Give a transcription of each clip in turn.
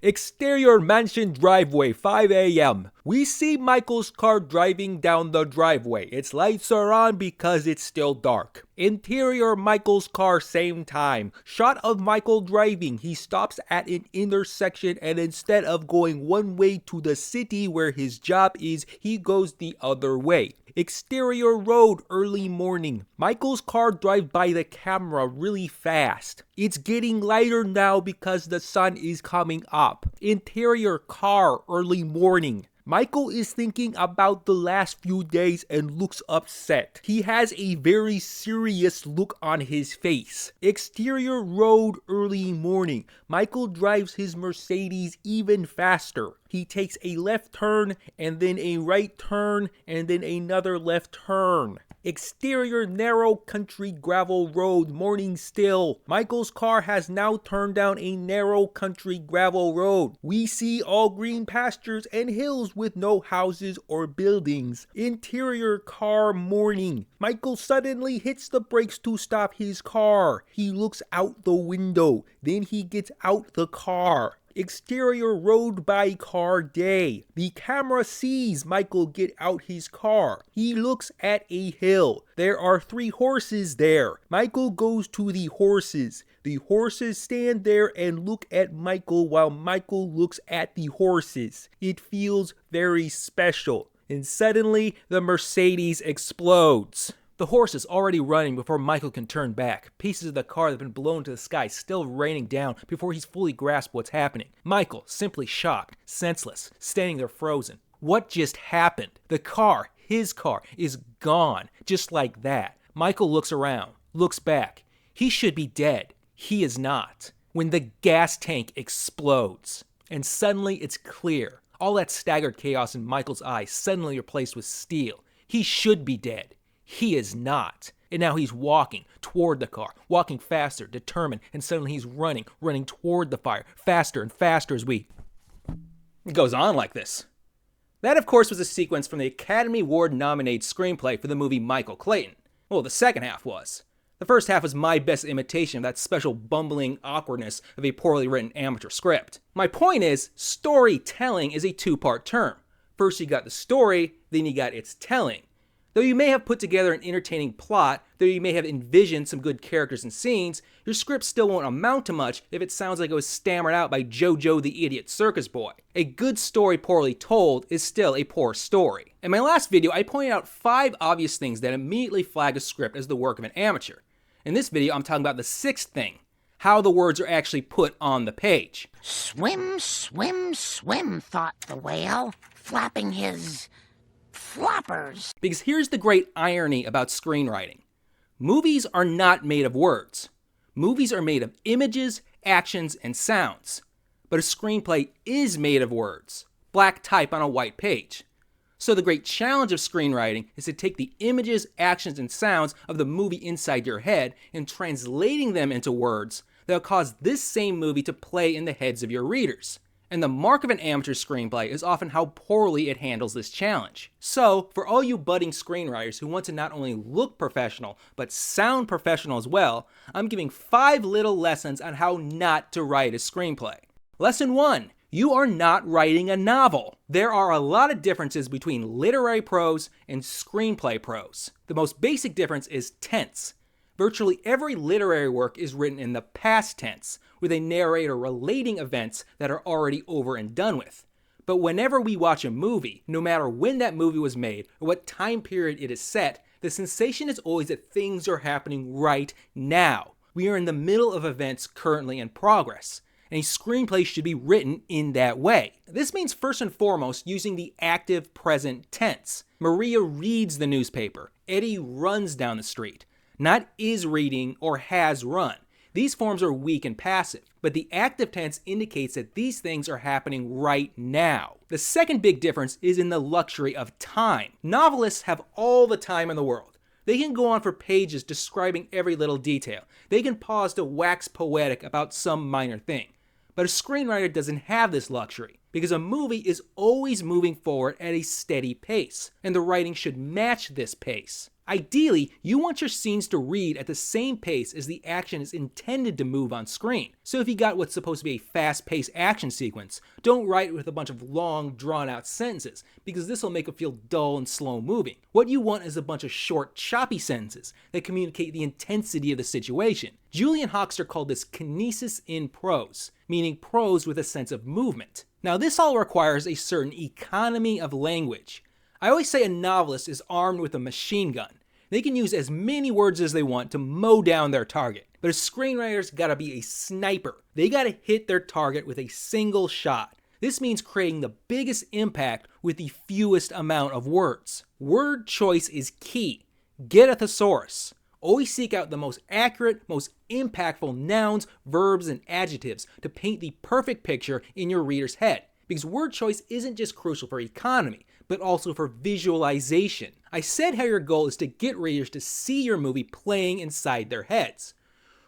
Exterior mansion driveway, 5 a.m. We see Michael's car driving down the driveway. Its lights are on because it's still dark. Interior Michael's car, same time. Shot of Michael driving. He stops at an intersection and instead of going one way to the city where his job is, he goes the other way. Exterior road, early morning. Michael's car drives by the camera really fast. It's getting lighter now because the sun is coming up. Interior car, early morning. Michael is thinking about the last few days and looks upset. He has a very serious look on his face. Exterior road, early morning. Michael drives his Mercedes even faster. He takes a left turn and then a right turn and then another left turn. Exterior narrow country gravel road, morning still. Michael's car has now turned down a narrow country gravel road. We see all green pastures and hills with no houses or buildings. Interior car, morning. Michael suddenly hits the brakes to stop his car. He looks out the window. Then he gets out the car. Exterior road by car, day. The camera sees Michael get out his car. He looks at a hill. There are 3 horses there. Michael goes to the horses. The horses stand there and look at Michael while Michael looks at the horses. It feels very special. And suddenly, the Mercedes explodes. The horse is already running before Michael can turn back. Pieces of the car have been blown to the sky, still raining down before he's fully grasped what's happening. Michael, simply shocked, senseless, standing there frozen. What just happened? The car, his car, is gone, just like that. Michael looks around, looks back. He should be dead. He is not. When the gas tank explodes, and suddenly it's clear. All that staggered chaos in Michael's eyes suddenly replaced with steel. He should be dead. He is not. And now he's walking toward the car, walking faster, determined, and suddenly he's running toward the fire, faster and faster as It goes on like this. That, of course, was a sequence from the Academy Award-nominated screenplay for the movie Michael Clayton. Well, the second half was. The first half was my best imitation of that special bumbling awkwardness of a poorly written amateur script. My point is, storytelling is a 2-part term. First you got the story, then you got its telling. Though you may have put together an entertaining plot, though you may have envisioned some good characters and scenes, your script still won't amount to much if it sounds like it was stammered out by JoJo the Idiot Circus Boy. A good story poorly told is still a poor story. In my last video, I pointed out 5 obvious things that immediately flag a script as the work of an amateur. In this video, I'm talking about the 6th thing, how the words are actually put on the page. Swim, swim, swim, thought the whale, flapping his floppers. Because here's the great irony about screenwriting. Movies are not made of words. Movies are made of images, actions, and sounds. But a screenplay is made of words, black type on a white page. So the great challenge of screenwriting is to take the images, actions, and sounds of the movie inside your head and translating them into words that will cause this same movie to play in the heads of your readers. And the mark of an amateur screenplay is often how poorly it handles this challenge. So, for all you budding screenwriters who want to not only look professional, but sound professional as well, I'm giving 5 little lessons on how not to write a screenplay. Lesson 1. You are not writing a novel. There are a lot of differences between literary prose and screenplay prose. The most basic difference is tense. Virtually every literary work is written in the past tense, with a narrator relating events that are already over and done with. But whenever we watch a movie, no matter when that movie was made or what time period it is set, the sensation is always that things are happening right now. We are in the middle of events currently in progress, and a screenplay should be written in that way. This means first and foremost using the active present tense. Maria reads the newspaper. Eddie runs down the street. Not is reading or has run. These forms are weak and passive, but the active tense indicates that these things are happening right now. The second big difference is in the luxury of time. Novelists have all the time in the world. They can go on for pages describing every little detail. They can pause to wax poetic about some minor thing. But a screenwriter doesn't have this luxury, because a movie is always moving forward at a steady pace, and the writing should match this pace. Ideally, you want your scenes to read at the same pace as the action is intended to move on screen. So if you got what's supposed to be a fast-paced action sequence, don't write it with a bunch of long, drawn-out sentences, because this will make it feel dull and slow-moving. What you want is a bunch of short, choppy sentences that communicate the intensity of the situation. Julian Hoxter called this kinesis in prose, meaning prose with a sense of movement. Now this all requires a certain economy of language. I always say a novelist is armed with a machine gun. They can use as many words as they want to mow down their target. But a screenwriter's gotta be a sniper. They gotta hit their target with a single shot. This means creating the biggest impact with the fewest amount of words. Word choice is key. Get a thesaurus. Always seek out the most accurate, most impactful nouns, verbs, and adjectives to paint the perfect picture in your reader's head. Because word choice isn't just crucial for economy, but also for visualization. I said how your goal is to get readers to see your movie playing inside their heads.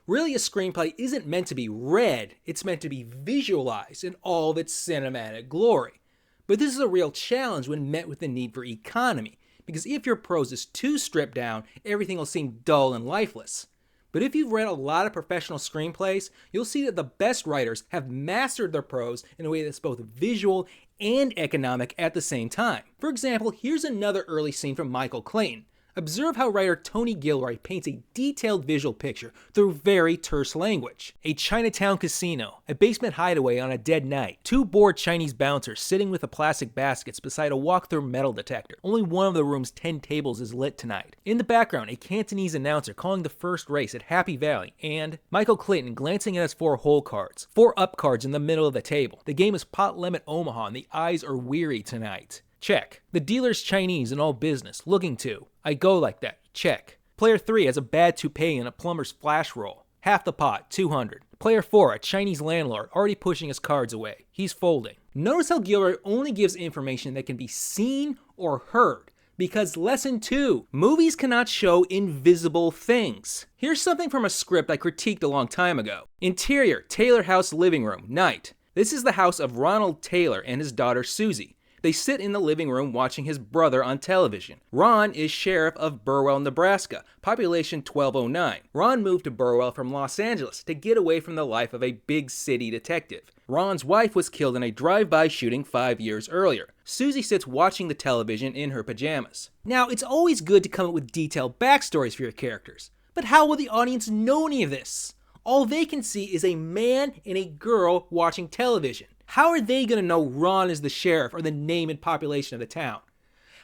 Really, a screenplay isn't meant to be read, it's meant to be visualized in all of its cinematic glory. But this is a real challenge when met with the need for economy, because if your prose is too stripped down, everything will seem dull and lifeless. But if you've read a lot of professional screenplays, you'll see that the best writers have mastered their prose in a way that's both visual and economic at the same time. For example, here's another early scene from Michael Clayton. Observe how writer Tony Gilroy paints a detailed visual picture through very terse language. A Chinatown casino, a basement hideaway on a dead night, two bored Chinese bouncers sitting with the plastic baskets beside a walk-through metal detector. Only one of the room's 10 tables is lit tonight. In the background, a Cantonese announcer calling the first race at Happy Valley, and Michael Clayton glancing at his 4 hole cards. 4 up cards in the middle of the table. The game is pot limit Omaha and the eyes are weary tonight. Check. The dealer's Chinese and all business, looking to. I go like that. Check. Player 3 has a bad toupee and a plumber's flash roll. Half the pot, 200. Player 4, a Chinese landlord, already pushing his cards away. He's folding. Notice how Gilroy only gives information that can be seen or heard. Because lesson 2, movies cannot show invisible things. Here's something from a script I critiqued a long time ago. Interior, Taylor House living room, night. This is the house of Ronald Taylor and his daughter Susie. They sit in the living room watching his brother on television. Ron is sheriff of Burwell, Nebraska, population 1209. Ron moved to Burwell from Los Angeles to get away from the life of a big city detective. Ron's wife was killed in a drive-by shooting 5 years earlier. Susie sits watching the television in her pajamas. Now, it's always good to come up with detailed backstories for your characters, but how will the audience know any of this? All they can see is a man and a girl watching television. How are they going to know Ron is the sheriff or the name and population of the town?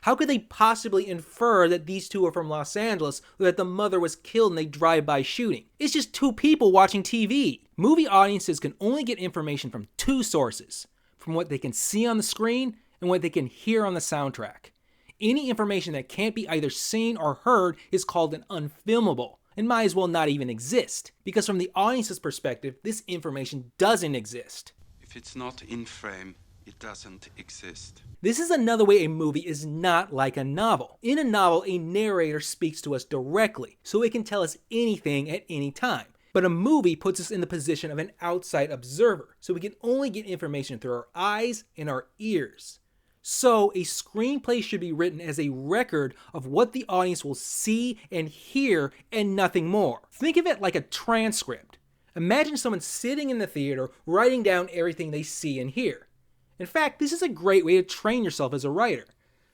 How could they possibly infer that these two are from Los Angeles or that the mother was killed in a drive-by shooting? It's just 2 people watching TV. Movie audiences can only get information from 2 sources, from what they can see on the screen and what they can hear on the soundtrack. Any information that can't be either seen or heard is called an unfilmable, and might as well not even exist, because from the audience's perspective, this information doesn't exist. If it's not in frame, it doesn't exist. This is another way a movie is not like a novel. In a novel, a narrator speaks to us directly, so it can tell us anything at any time. But a movie puts us in the position of an outside observer, so we can only get information through our eyes and our ears. So, a screenplay should be written as a record of what the audience will see and hear and nothing more. Think of it like a transcript. Imagine someone sitting in the theater writing down everything they see and hear. In fact, this is a great way to train yourself as a writer.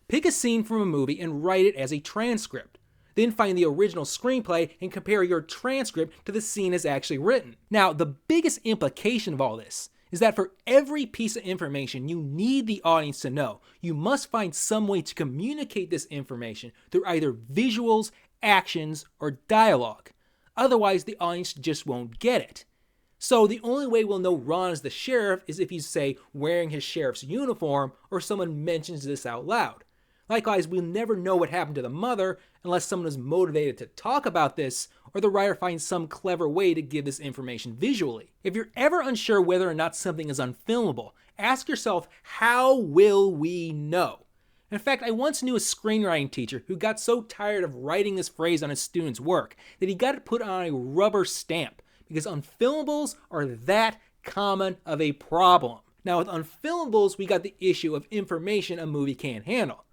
Pick a scene from a movie and write it as a transcript. Then find the original screenplay and compare your transcript to the scene as actually written. Now, the biggest implication of all this is that for every piece of information you need the audience to know, you must find some way to communicate this information through either visuals, actions, or dialogue. Otherwise, the audience just won't get it. So the only way we'll know Ron is the sheriff is if he's, say, wearing his sheriff's uniform or someone mentions this out loud. Likewise, we'll never know what happened to the mother unless someone is motivated to talk about this or the writer finds some clever way to give this information visually. If you're ever unsure whether or not something is unfilmable, ask yourself, how will we know? In fact, I once knew a screenwriting teacher who got so tired of writing this phrase on his students' work that he got it put on a rubber stamp because unfilmables are that common of a problem. Now with unfilmables, we got the issue of information a movie can't handle.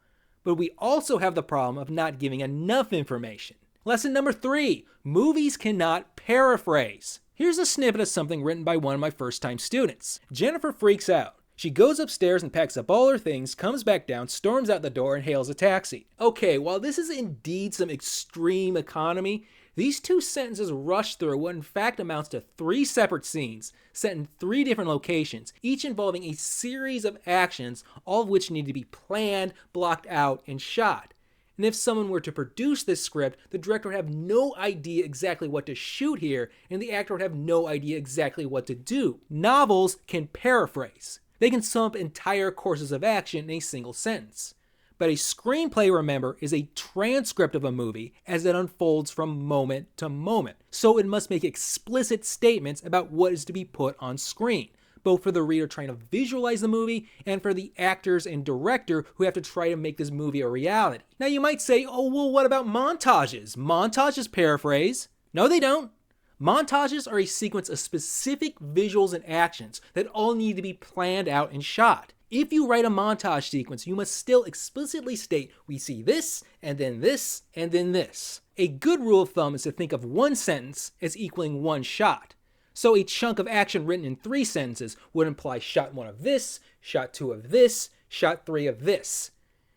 But we also have the problem of not giving enough information. Lesson number 3, movies cannot paraphrase. Here's a snippet of something written by one of my first-time students. Jennifer freaks out. She goes upstairs and packs up all her things, comes back down, storms out the door, and hails a taxi. Okay, while this is indeed some extreme economy, these 2 sentences rush through what in fact amounts to 3 separate scenes, set in 3 different locations, each involving a series of actions, all of which need to be planned, blocked out, and shot. And if someone were to produce this script, the director would have no idea exactly what to shoot here, and the actor would have no idea exactly what to do. Novels can paraphrase. They can sum up entire courses of action in a single sentence. But a screenplay, remember, is a transcript of a movie as it unfolds from moment to moment. So it must make explicit statements about what is to be put on screen, both for the reader trying to visualize the movie and for the actors and director who have to try to make this movie a reality. Now you might say, oh, well, what about montages? Montages paraphrase. No, they don't. Montages are a sequence of specific visuals and actions that all need to be planned out and shot. If you write a montage sequence, you must still explicitly state, we see this, and then this, and then this. A good rule of thumb is to think of one sentence as equaling one shot. So a chunk of action written in 3 sentences would imply shot 1 of this, shot 2 of this, shot 3 of this.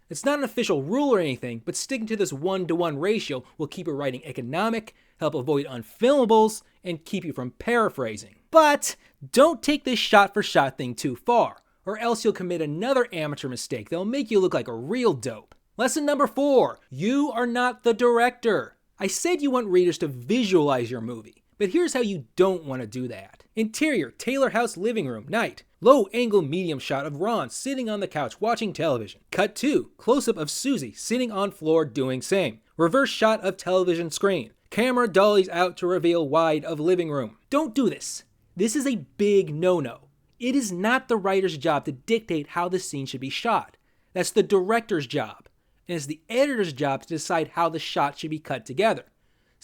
It's not an official rule or anything, but sticking to this 1-to-1 ratio will keep your writing economic, help avoid unfilmables, and keep you from paraphrasing. But don't take this shot-for-shot thing too far, or else you'll commit another amateur mistake that'll make you look like a real dope. Lesson number 4, you are not the director. I said you want readers to visualize your movie, but here's how you don't want to do that. Interior, Taylor House living room, night. Low angle medium shot of Ron sitting on the couch watching television. Cut 2, close-up of Susie sitting on floor doing same. Reverse shot of television screen. Camera dollies out to reveal wide of living room. Don't do this. This is a big no-no. It is not the writer's job to dictate how the scene should be shot. That's the director's job. And it's the editor's job to decide how the shot should be cut together.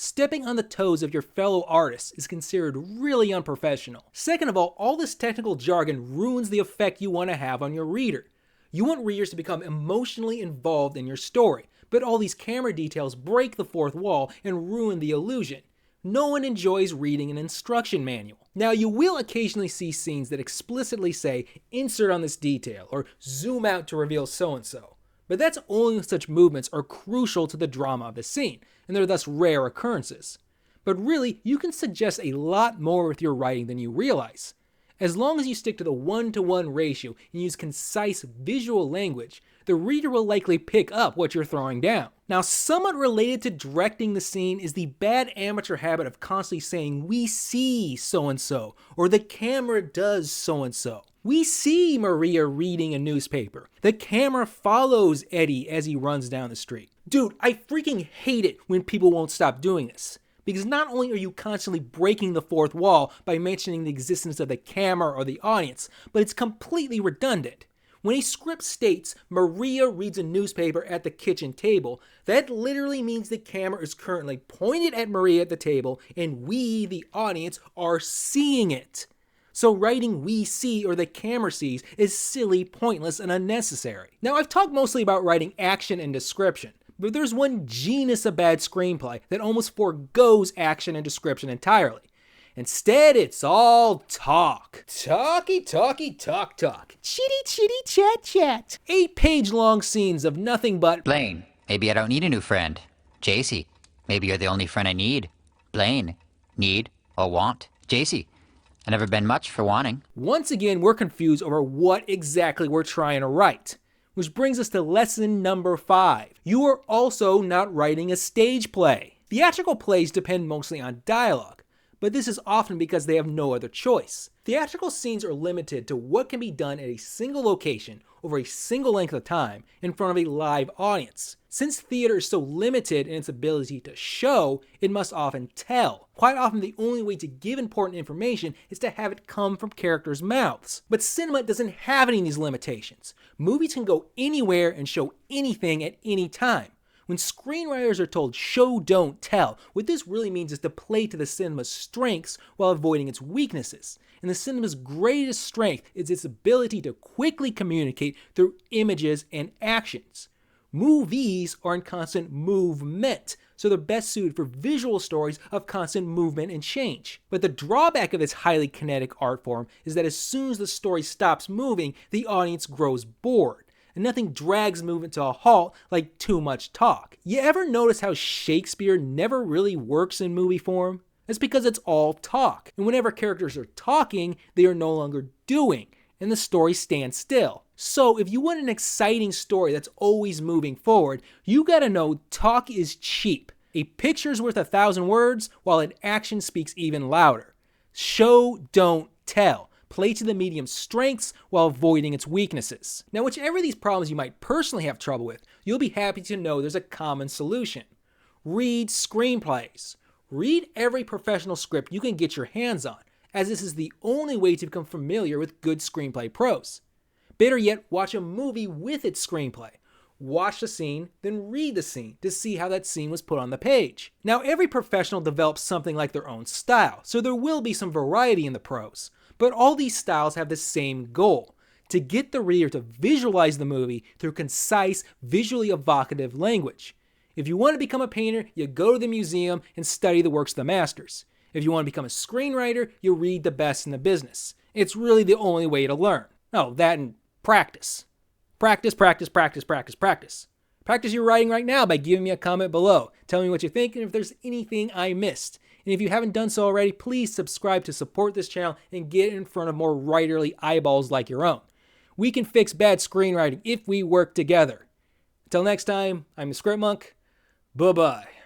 Stepping on the toes of your fellow artists is considered really unprofessional. Second of all this technical jargon ruins the effect you want to have on your reader. You want readers to become emotionally involved in your story, but all these camera details break the fourth wall and ruin the illusion. No one enjoys reading an instruction manual. Now, you will occasionally see scenes that explicitly say, insert on this detail, or zoom out to reveal so-and-so. But that's only when such movements are crucial to the drama of the scene, and they're thus rare occurrences. But really, you can suggest a lot more with your writing than you realize. As long as you stick to the 1-to-1 ratio and use concise visual language, the reader will likely pick up what you're throwing down. Now, somewhat related to directing the scene is the bad amateur habit of constantly saying, we see so-and-so, or the camera does so-and-so. We see Maria reading a newspaper. The camera follows Eddie as he runs down the street. Dude, I freaking hate it when people won't stop doing this. Because not only are you constantly breaking the fourth wall by mentioning the existence of the camera or the audience, but it's completely redundant. When a script states Maria reads a newspaper at the kitchen table, that literally means the camera is currently pointed at Maria at the table and we, the audience, are seeing it. So writing we see or the camera sees is silly, pointless, and unnecessary. Now, I've talked mostly about writing action and description, but there's one genus of bad screenplay that almost forgoes action and description entirely. Instead, it's all talk. Talky, talky, talk, talk. Chitty, chitty, chat, chat. 8-page long scenes of nothing but Blaine, maybe I don't need a new friend. JC, maybe you're the only friend I need. Blaine, need or want. JC, I've never been much for wanting. Once again, we're confused over what exactly we're trying to write. Which brings us to lesson number 5. You are also not writing a stage play. Theatrical plays depend mostly on dialogue, but this is often because they have no other choice. Theatrical scenes are limited to what can be done at a single location over a single length of time in front of a live audience. Since theater is so limited in its ability to show, it must often tell. Quite often the only way to give important information is to have it come from characters' mouths. But cinema doesn't have any of these limitations. Movies can go anywhere and show anything at any time. When screenwriters are told show, don't tell, what this really means is to play to the cinema's strengths while avoiding its weaknesses. And the cinema's greatest strength is its ability to quickly communicate through images and actions. Movies are in constant movement, so they're best suited for visual stories of constant movement and change. But the drawback of this highly kinetic art form is that as soon as the story stops moving, the audience grows bored. And nothing drags movement to a halt like too much talk. You ever notice how Shakespeare never really works in movie form? That's because it's all talk. And whenever characters are talking, they are no longer doing, and the story stands still. So if you want an exciting story that's always moving forward, you gotta know talk is cheap. A picture's worth 1,000 words, while an action speaks even louder. Show, don't tell. Play to the medium's strengths while avoiding its weaknesses. Now, whichever of these problems you might personally have trouble with, you'll be happy to know there's a common solution. Read screenplays. Read every professional script you can get your hands on, as this is the only way to become familiar with good screenplay prose. Better yet, watch a movie with its screenplay. Watch the scene, then read the scene to see how that scene was put on the page. Now, every professional develops something like their own style, so there will be some variety in the prose. But all these styles have the same goal: to get the reader to visualize the movie through concise, visually evocative language. If you want to become a painter, you go to the museum and study the works of the masters. If you want to become a screenwriter, you read the best in the business. It's really the only way to learn. Oh, that and practice. Practice, practice, practice, practice, practice. Practice your writing right now by giving me a comment below. Tell me what you think and if there's anything I missed. And if you haven't done so already, please subscribe to support this channel and get in front of more writerly eyeballs like your own. We can fix bad screenwriting if we work together. Until next time, I'm the Script Monk. Bye-bye.